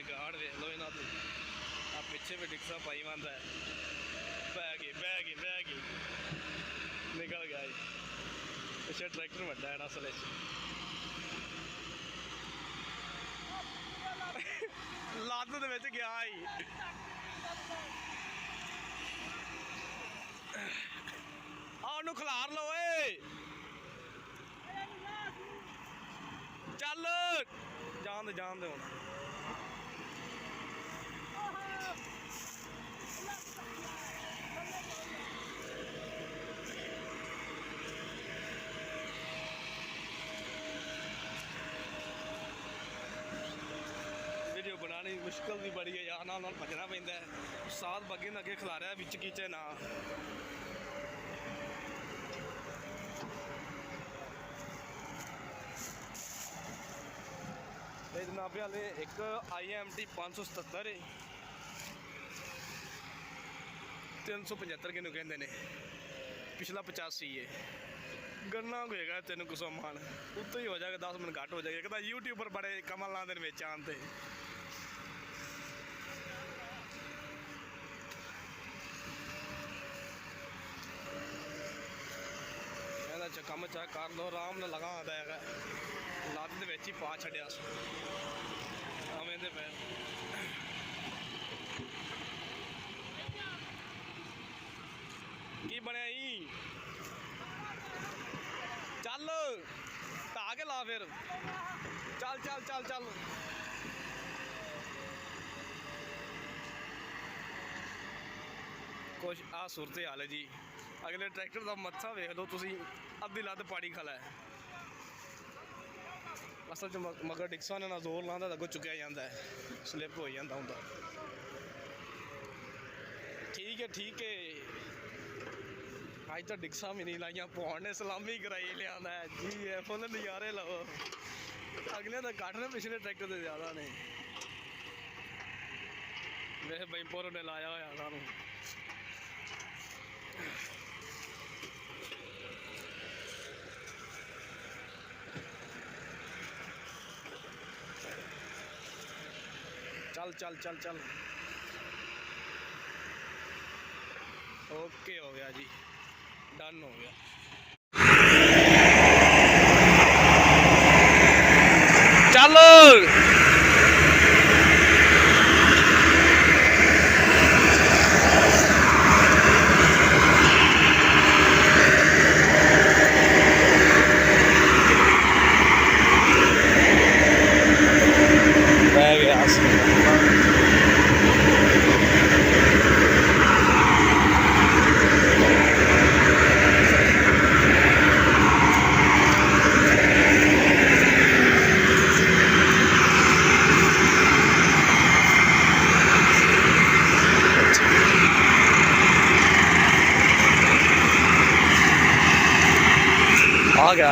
ਜਗਾੜ ਵੇਖ ਲਓ ਇਹਨਾਂ ਦੀ। ਆ ਪਿੱਛੇ ਵੀ ਡਿਕਸਾ ਪਾਈ ਜਾਂਦਾ ਬਹਿ ਗਈ ਨਿਕਲ ਗਿਆ ਜੀ। ਪਿੱਛੇ ਟਰੈਕਟਰ ਵੱਡਾ ਹੈ ਅਸਲ 'ਚ। ਲੱਤ ਦੇ ਵਿੱਚ ਗਿਆ ਹੀ। ਆ ਉਹਨੂੰ ਖਿਲਾਰ ਲਓ ਏ। ਚੱਲ ਜਾਣ ਦੇ ਹੁਣ। ਵੀਡੀਓ ਬਣਾਉਣੀ ਮੁਸ਼ਕਿਲ ਦੀ ਬੜੀ ਹੈ ਯਾਰ, ਨਾਲ ਭੱਜਣਾ ਪੈਂਦਾ ਹੈ। ਉਸਤਾਦ ਬੱਗੇ ਨੇ ਅੱਗੇ ਖਿਲਾਰਿਆ ਵਿੱਚ ਕੀਚੇ ਨਾ। ਇਹ ਜਨਾਬ ਹਾਲੇ ਇੱਕ IMT 577 375 ਕਿਨੂੰ ਕਹਿੰਦੇ ਨੇ, ਪਿਛਲਾ 85 ਹੈ। ਗੰਨਾ ਹੋਏਗਾ 300 ਮਾਨ ਉੱਤੇ ਹੀ ਹੋ ਜਾਏਗਾ, 10 ਮਿੰਟ ਘੱਟ ਹੋ ਜਾਏਗਾ। ਇੱਕ ਤਾਂ ਯੂਟਿਊਬਰ ਬੜੇ ਕਮਲ ਲਾਉਂਦੇ ਨੇ ਵਿੱਚ ਆਉਣ ਤੇ। ਇਹਦਾ ਕੰਮ ਚੈੱਕ ਕਰ ਲਓ, ਆਰਾਮ ਨਾਲ ਲਗਾ ਆਉਂਦਾ ਹੈਗਾ। ਲੱਤ ਦੇ ਵਿੱਚ ਹੀ ਪਾ ਛੱਡਿਆ ਆਵੇਂ ਦੇ ਪੈ। ਕੀ ਬਣਿਆ ਜੀ? ਚੱਲ ਢਾ ਕੇ ਲਾ ਫਿਰ। ਚੱਲ ਕੁਛ ਆ ਸੁਰਤ ਹਾਲ ਹੈ ਜੀ। ਅਗਲੇ ਟਰੈਕਟਰ ਦਾ ਮੱਥਾ ਵੇਖ ਲਓ ਤੁਸੀਂ, ਅੱਧੀ ਲੱਤ ਪਾੜੀ ਖਲਾ ਹੈ। ਅਸਲ 'ਚ ਮਗਰ ਡਿਕਸਾਂ ਨੇ ਨਾ ਜ਼ੋਰ ਲਾਉਂਦਾ ਤਾਂ ਅੱਗੋਂ ਚੁੱਕਿਆ ਜਾਂਦਾ ਹੈ, ਸਲਿੱਪ ਹੋ ਜਾਂਦਾ ਹੁੰਦਾ। ਠੀਕ ਹੈ ਅੱਜ ਤਾਂ ਡਿਕਸਾਂ ਵੀ ਨਹੀਂ ਲਾਈਆਂ, ਭੌਣ ਨੇ ਸਲਾਮੀ ਕਰਾਈ ਲਿਆਂਦਾ ਜੀ। ਇਹ ਫੁੱਲ ਨਜ਼ਾਰੇ ਲਓ। ਅਗਲੇ ਤਾਂ ਘੱਟ ਨੇ, ਪਿਛਲੇ ਟਰੈਕਟਰ ਤੇ ਜ਼ਿਆਦਾ ਨੇ। ਵੇਖ ਬਈਪੁਰ ਨੇ ਲਾਇਆ ਹੋਇਆ ਸਾਨੂੰ। ਚੱਲ ਓਕੇ ਹੋ ਗਿਆ ਜੀ, ਡਨ ਹੋ ਗਿਆ। ਚੱਲ ਪੈ ਗਿਆ। आ गया